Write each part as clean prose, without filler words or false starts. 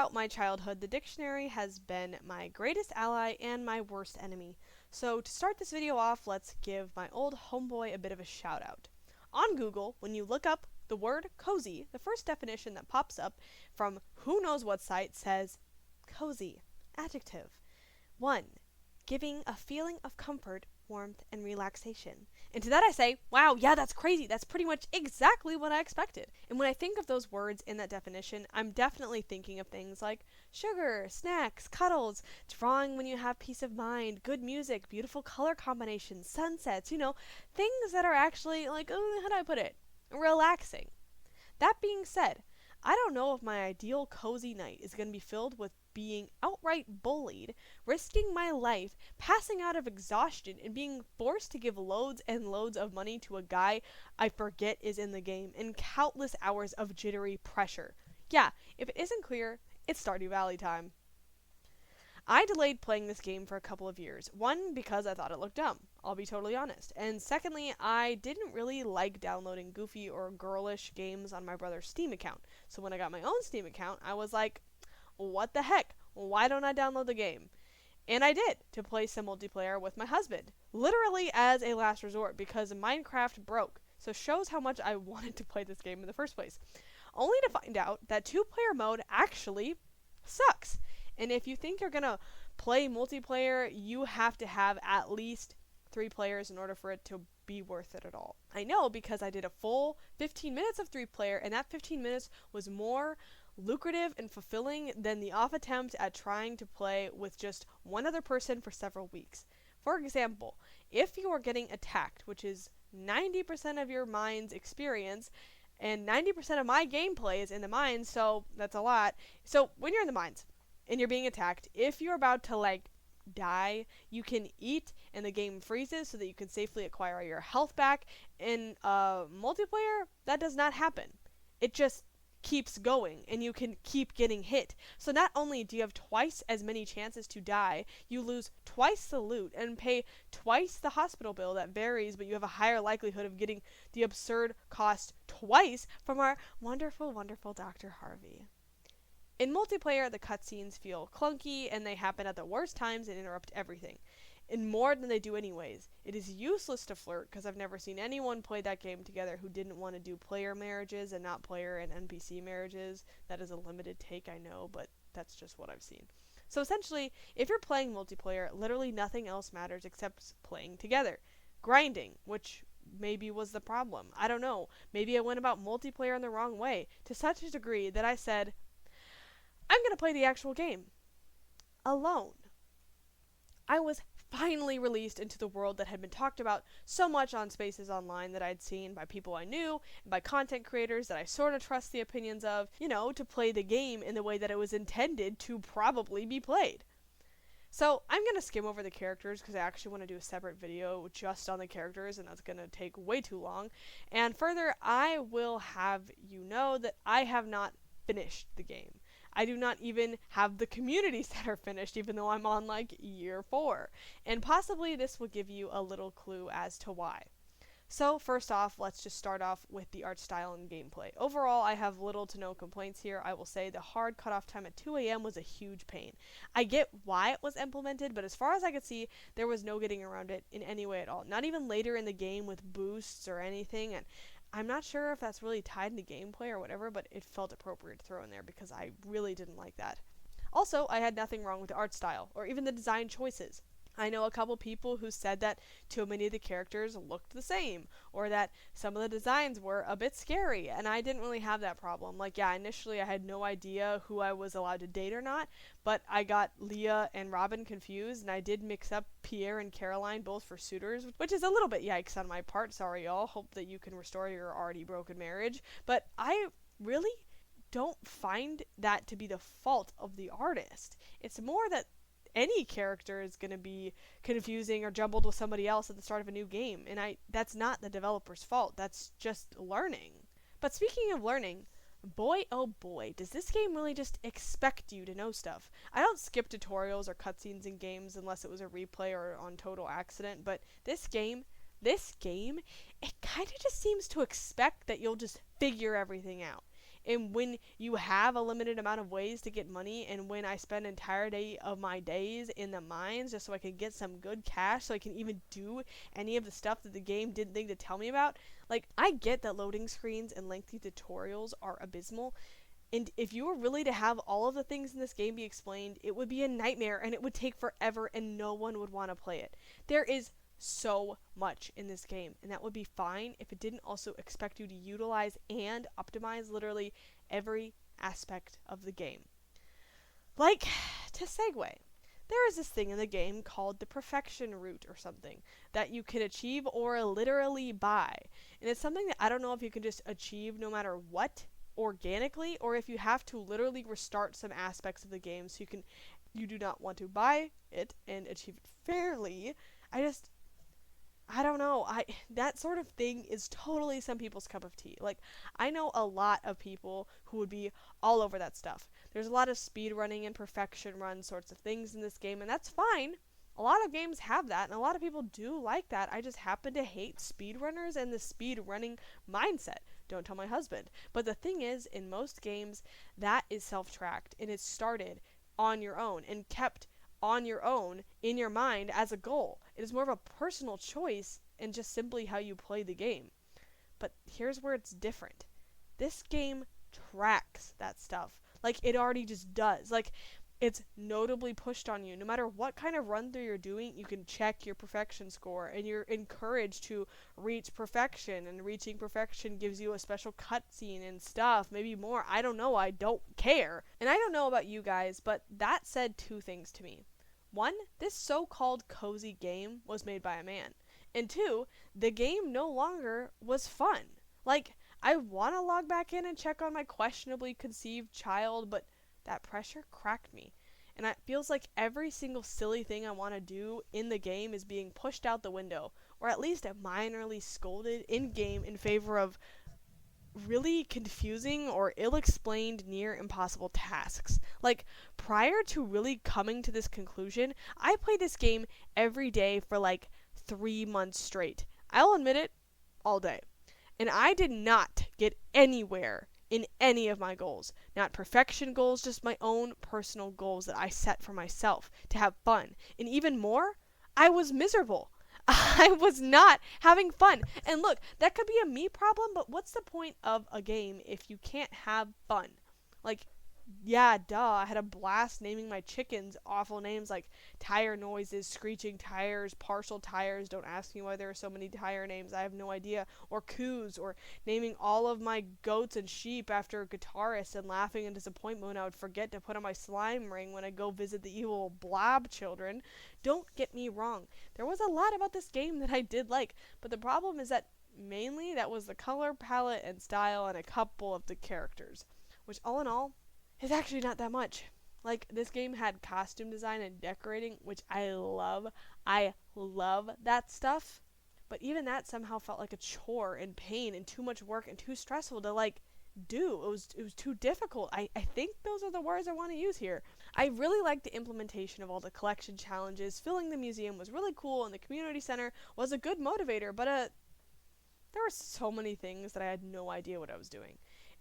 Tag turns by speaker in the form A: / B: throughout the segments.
A: Throughout my childhood, the dictionary has been my greatest ally and my worst enemy. So to start this video off, let's give my old homeboy a bit of a shout out. On Google, when you look up the word cozy, the first definition that pops up from who knows what site says cozy, adjective. 1. Giving a feeling of comfort, warmth, and relaxation. And to that I say, wow, yeah, that's crazy. That's pretty much exactly what I expected. And when I think of those words in that definition, I'm definitely thinking of things like sugar, snacks, cuddles, drawing when you have peace of mind, good music, beautiful color combinations, sunsets, things that are actually like, how do I put it? Relaxing. That being said, I don't know if my ideal cozy night is going to be filled with being outright bullied, risking my life, passing out of exhaustion, and being forced to give loads and loads of money to a guy I forget is in the game, and countless hours of jittery pressure. Yeah, if it isn't clear, it's Stardew Valley time. I delayed playing this game for a couple of years. One, because I thought it looked dumb, I'll be totally honest. And secondly, I didn't really like downloading goofy or girlish games on my brother's Steam account. So when I got my own Steam account, I was like, what the heck? Why don't I download the game? And I did, to play some multiplayer with my husband. Literally as a last resort, because Minecraft broke. So shows how much I wanted to play this game in the first place. Only to find out that two-player mode actually sucks. And if you think you're going to play multiplayer, you have to have at least 3 players in order for it to be worth it at all. I know because I did a full 15 minutes of 3-player, and that 15 minutes was more lucrative and fulfilling than the off attempt at trying to play with just one other person for several weeks. For example, if you are getting attacked, which is 90% of your mine's experience, and 90% of my gameplay is in the mines, so that's a lot. So when you're in the mines, and you're being attacked, if you're about to die, you can eat and the game freezes so that you can safely acquire your health back. In multiplayer, that does not happen. It just keeps going and you can keep getting hit. So not only do you have twice as many chances to die, you lose twice the loot and pay twice the hospital bill that varies, but you have a higher likelihood of getting the absurd cost twice from our wonderful, wonderful Dr. Harvey. In multiplayer, the cutscenes feel clunky, and they happen at the worst times and interrupt everything. And more than they do anyways. It is useless to flirt, because I've never seen anyone play that game together who didn't want to do player marriages and not player and NPC marriages. That is a limited take, I know, but that's just what I've seen. So essentially, if you're playing multiplayer, literally nothing else matters except playing together. Grinding, which maybe was the problem. I don't know. Maybe I went about multiplayer in the wrong way, to such a degree that I said, I'm going to play the actual game. Alone. I was finally released into the world that had been talked about so much on spaces online that I'd seen by people I knew, and by content creators that I sort of trust the opinions of, to play the game in the way that it was intended to probably be played. So I'm going to skim over the characters because I actually want to do a separate video just on the characters, and that's going to take way too long. And further, I will have you know that I have not finished the game. I do not even have the communities that are finished, even though I'm on year 4. And possibly this will give you a little clue as to why. So first off, let's just start off with the art style and gameplay. Overall, I have little to no complaints here. I will say the hard cutoff time at 2 a.m. was a huge pain. I get why it was implemented, but as far as I could see, there was no getting around it in any way at all. Not even later in the game with boosts or anything, and I'm not sure if that's really tied into gameplay or whatever, but it felt appropriate to throw in there because I really didn't like that. Also, I had nothing wrong with the art style or even the design choices. I know a couple people who said that too many of the characters looked the same, or that some of the designs were a bit scary, and I didn't really have that problem. Initially I had no idea who I was allowed to date or not, but I got Leah and Robin confused, and I did mix up Pierre and Caroline both for suitors, which is a little bit yikes on my part. Sorry y'all, hope that you can restore your already broken marriage, but I really don't find that to be the fault of the artist. It's more that any character is going to be confusing or jumbled with somebody else at the start of a new game, and that's not the developer's fault. That's just learning. But speaking of learning, boy oh boy, does this game really just expect you to know stuff. I don't skip tutorials or cutscenes in games unless it was a replay or on total accident, but this game, it kind of just seems to expect that you'll just figure everything out. And when you have a limited amount of ways to get money, and when I spend an entire day of my days in the mines just so I can get some good cash so I can even do any of the stuff that the game didn't think to tell me about, like, I get that loading screens and lengthy tutorials are abysmal. And if you were really to have all of the things in this game be explained, it would be a nightmare and it would take forever and no one would want to play it. There is so much in this game, and that would be fine if it didn't also expect you to utilize and optimize literally every aspect of the game. Like, to segue, there is this thing in the game called the perfection route or something that you can achieve or literally buy. And it's something that I don't know if you can just achieve no matter what organically, or if you have to literally restart some aspects of the game so you do not want to buy it and achieve it fairly. I don't know. That sort of thing is totally some people's cup of tea. Like, I know a lot of people who would be all over that stuff. There's a lot of speed running and perfection run sorts of things in this game, and that's fine. A lot of games have that, and a lot of people do like that. I just happen to hate speedrunners and the speed running mindset. Don't tell my husband. But the thing is, in most games, that is self-tracked, and it's started on your own and kept on your own in your mind as a goal. It is more of a personal choice and just simply how you play the game. But here's where it's different. This game tracks that stuff. Like, it already just does. Like, it's notably pushed on you. No matter what kind of run through you're doing, you can check your perfection score, and you're encouraged to reach perfection, and reaching perfection gives you a special cutscene and stuff, maybe more. I don't know. I don't care. And I don't know about you guys, but that said two things to me. One, this so-called cozy game was made by a man. And two, the game no longer was fun. Like, I want to log back in and check on my questionably conceived child, but that pressure cracked me. And it feels like every single silly thing I want to do in the game is being pushed out the window, or at least minorly scolded in-game in favor of really confusing or ill-explained near impossible tasks. Like, prior to really coming to this conclusion, I played this game every day for like 3 months straight. I'll admit it, all day. And I did not get anywhere in any of my goals. Not perfection goals, just my own personal goals that I set for myself to have fun. And even more, I was miserable. I was not having fun. And look, that could be a me problem, but what's the point of a game if you can't have fun? Like, yeah, duh, I had a blast naming my chickens awful names like Tire Noises, Screeching Tires, Partial Tires. Don't ask me why there are so many tire names. I have no idea. Or Coos, or naming all of my goats and sheep after guitarists and laughing in disappointment when I would forget to put on my slime ring when I go visit the evil blob children. Don't get me wrong. There was a lot about this game that I did like, but the problem is that mainly that was the color palette and style and a couple of the characters, which all in all, it's actually not that much. Like, this game had costume design and decorating, which I love. I love that stuff. But even that somehow felt like a chore and pain and too much work and too stressful to, like, do. It was too difficult. I think those are the words I want to use here. I really liked the implementation of all the collection challenges. Filling the museum was really cool, and the community center was a good motivator, but there were so many things that I had no idea what I was doing.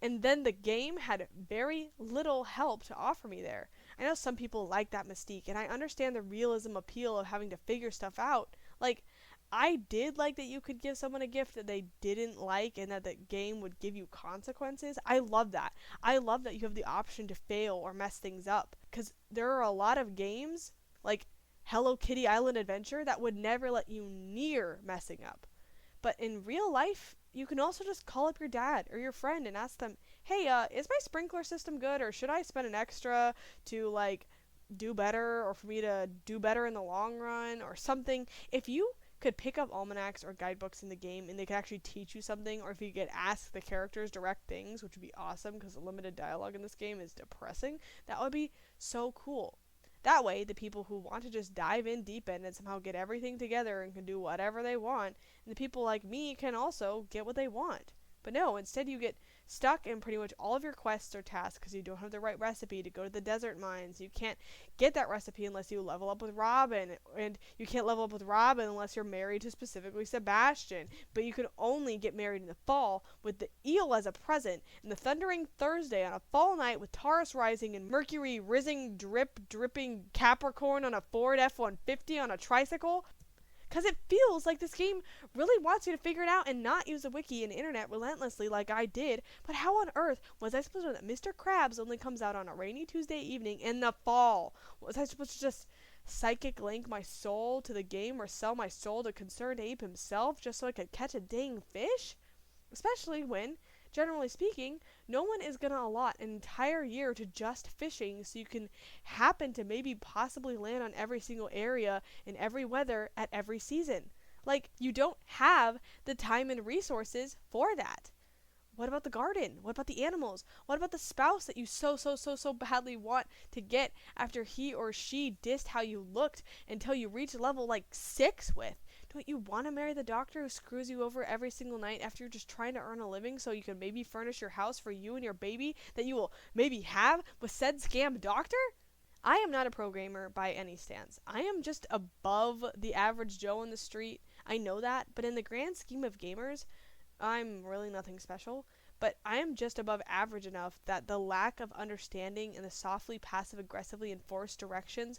A: And then the game had very little help to offer me there. I know some people like that mystique, and I understand the realism appeal of having to figure stuff out. Like, I did like that you could give someone a gift that they didn't like and that the game would give you consequences. I love that. I love that you have the option to fail or mess things up. Because there are a lot of games, like Hello Kitty Island Adventure, that would never let you near messing up. But in real life, you can also just call up your dad or your friend and ask them, hey, is my sprinkler system good, or should I spend an extra to, like, do better, or for me to do better in the long run, or something? If you could pick up almanacs or guidebooks in the game and they could actually teach you something, or if you could ask the characters direct things, which would be awesome because the limited dialogue in this game is depressing, that would be so cool. That way, the people who want to just dive in deep end and somehow get everything together and can do whatever they want, and the people like me can also get what they want. But no, instead you get stuck in pretty much all of your quests or tasks because you don't have the right recipe to go to the desert mines. You can't get that recipe unless you level up with Robin, and you can't level up with Robin unless you're married to specifically Sebastian. But you can only get married in the fall with the eel as a present, and the thundering Thursday on a fall night with Taurus rising and Mercury rising, dripping Capricorn on a Ford F-150 on a tricycle. Because it feels like this game really wants you to figure it out and not use the wiki and internet relentlessly like I did. But how on earth was I supposed to know that Mr. Krabs only comes out on a rainy Tuesday evening in the fall? Was I supposed to just psychic link my soul to the game or sell my soul to Concerned Ape himself just so I could catch a dang fish? Especially when, generally speaking, no one is going to allot an entire year to just fishing so you can happen to maybe possibly land on every single area in every weather at every season. Like, you don't have the time and resources for that. What about the garden? What about the animals? What about the spouse that you so badly want to get after he or she dissed how you looked until you reach level like 6 with? Don't you want to marry the doctor who screws you over every single night after you're just trying to earn a living so you can maybe furnish your house for you and your baby that you will maybe have with said scam doctor? I am not a pro gamer by any stance. I am just above the average Joe on the street. I know that, but in the grand scheme of gamers, I'm really nothing special. But I am just above average enough that the lack of understanding and the softly passive-aggressively enforced directions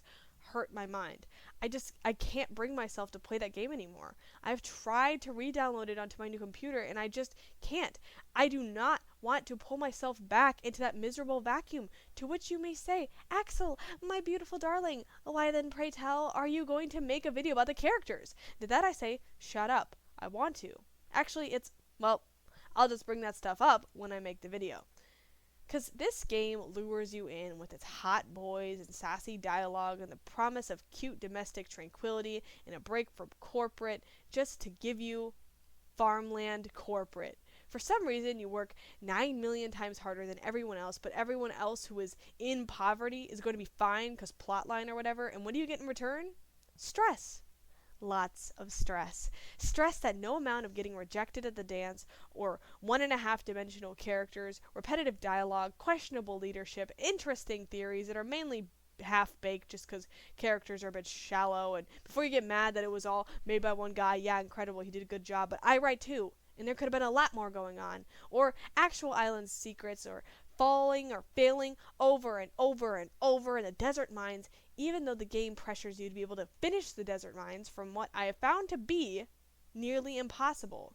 A: hurt my mind. I can't bring myself to play that game anymore. I've tried to re-download it onto my new computer and I just can't. I do not want to pull myself back into that miserable vacuum. To which you may say, Axel, my beautiful darling, why then, pray tell, are you going to make a video about the characters? To that I say, shut up. I want to. Actually, well, I'll just bring that stuff up when I make the video. Because this game lures you in with its hot boys and sassy dialogue and the promise of cute domestic tranquility and a break from corporate just to give you farmland corporate. For some reason, you work 9 million times harder than everyone else, but everyone else who is in poverty is going to be fine because plotline or whatever. And what do you get in return? Stress. Lots of stress. Stress that no amount of getting rejected at the dance, or 1.5-dimensional characters, repetitive dialogue, questionable leadership, interesting theories that are mainly half-baked just because characters are a bit shallow, and before you get mad that it was all made by one guy, yeah, incredible, he did a good job, but I write too, and there could have been a lot more going on. Or actual island secrets, or falling or failing over and over and over in the desert mines, even though the game pressures you to be able to finish the desert mines from what I have found to be nearly impossible.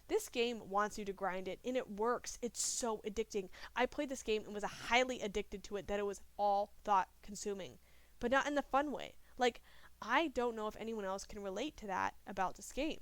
A: This game wants you to grind it, and it works. It's so addicting. I played this game and was highly addicted to it that it was all thought-consuming, but not in the fun way. Like, I don't know if anyone else can relate to that about this game.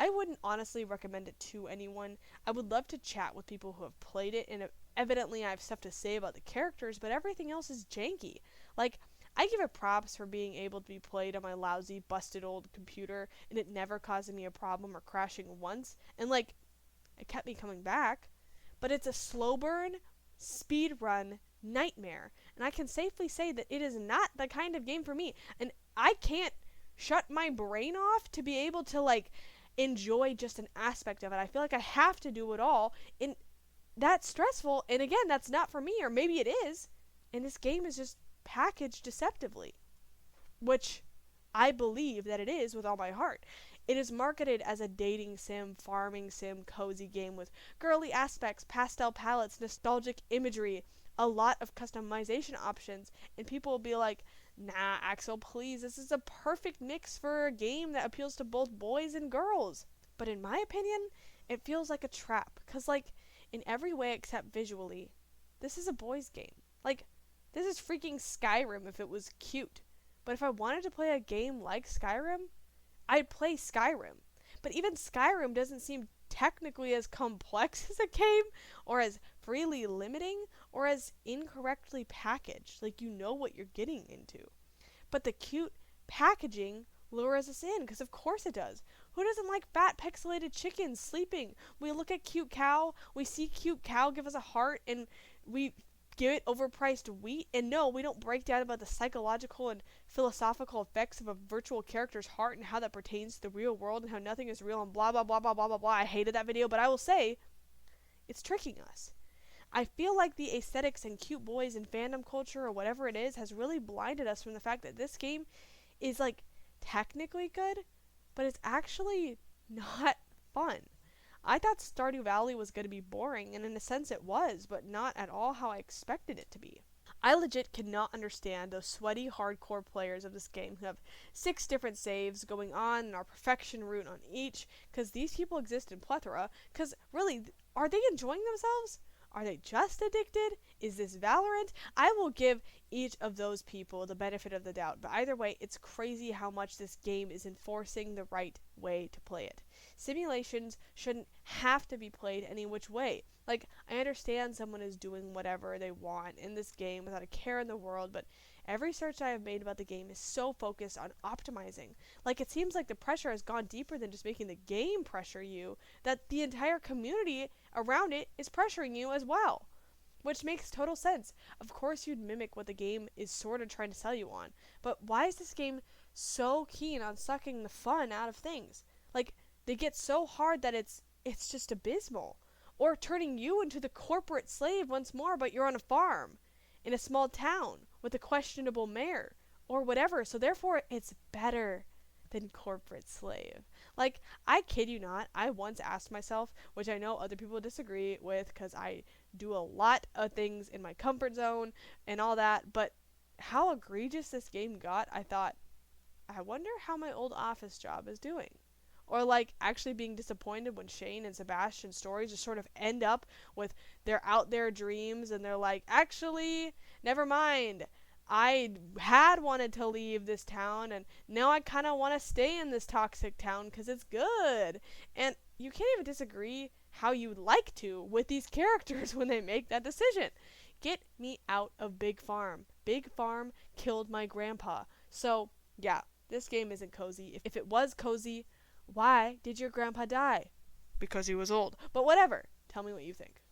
A: I wouldn't honestly recommend it to anyone. I would love to chat with people who have played it, and evidently I have stuff to say about the characters, but everything else is janky. Like, I give it props for being able to be played on my lousy, busted old computer, and it never causing me a problem or crashing once, and like, it kept me coming back. But it's a slow burn, speed run nightmare, and I can safely say that it is not the kind of game for me, and I can't shut my brain off to be able to, like, enjoy just an aspect of it. I feel like I have to do it all, and that's stressful, and again, that's not for me, or maybe it is, and this game is just packaged deceptively, which I believe that it is with all my heart. It is marketed as a dating sim, farming sim, cozy game with girly aspects, pastel palettes, nostalgic imagery, a lot of customization options, and people will be like, nah, Axel, please, this is a perfect mix for a game that appeals to both boys and girls. But in my opinion, it feels like a trap, because, like, in every way except visually, this is a boys' game. Like, this is freaking Skyrim if it was cute. But if I wanted to play a game like Skyrim, I'd play Skyrim. But even Skyrim doesn't seem technically as complex as a game, or as freely limiting, or as incorrectly packaged. Like, you know what you're getting into. But the cute packaging lures us in, because of course it does. Who doesn't like fat pixelated chickens sleeping? We look at cute cow, we see cute cow give us a heart, and we give it overpriced wheat. And no, we don't break down about the psychological and philosophical effects of a virtual character's heart and how that pertains to the real world and how nothing is real and blah blah blah blah blah blah blah. I hated that video, but I will say, it's tricking us. I feel like the aesthetics and cute boys and fandom culture or whatever it is has really blinded us from the fact that this game is like technically good, but it's actually not fun. I thought Stardew Valley was going to be boring, and in a sense it was, but not at all how I expected it to be. I legit cannot understand those sweaty, hardcore players of this game who have 6 different saves going on and are perfection route on each, because these people exist in plethora, because really, are they enjoying themselves? Are they just addicted? Is this Valorant? I will give each of those people the benefit of the doubt, but either way, it's crazy how much this game is enforcing the right way to play it. Simulations shouldn't have to be played any which way. Like, I understand someone is doing whatever they want in this game without a care in the world, but every search I have made about the game is so focused on optimizing. Like, it seems like the pressure has gone deeper than just making the game pressure you, that the entire community around it is pressuring you as well. Which makes total sense. Of course you'd mimic what the game is sort of trying to sell you on, but why is this game so keen on sucking the fun out of things? Like, they get so hard that it's just abysmal. Or turning you into the corporate slave once more, but you're on a farm in a small town with a questionable mayor or whatever. So therefore, it's better than corporate slave. Like, I kid you not, I once asked myself, which I know other people disagree with because I do a lot of things in my comfort zone and all that, but how egregious this game got, I thought, I wonder how my old office job is doing. Or like actually being disappointed when Shane and Sebastian's stories just sort of end up with their out there dreams and they're like, actually, never mind. I had wanted to leave this town and now I kind of want to stay in this toxic town because it's good. And you can't even disagree how you'd like to with these characters when they make that decision. Get me out of Big Farm. Big Farm killed my grandpa. So, yeah, this game isn't cozy. If it was cozy, why did your grandpa die? Because he was old. But whatever. Tell me what you think.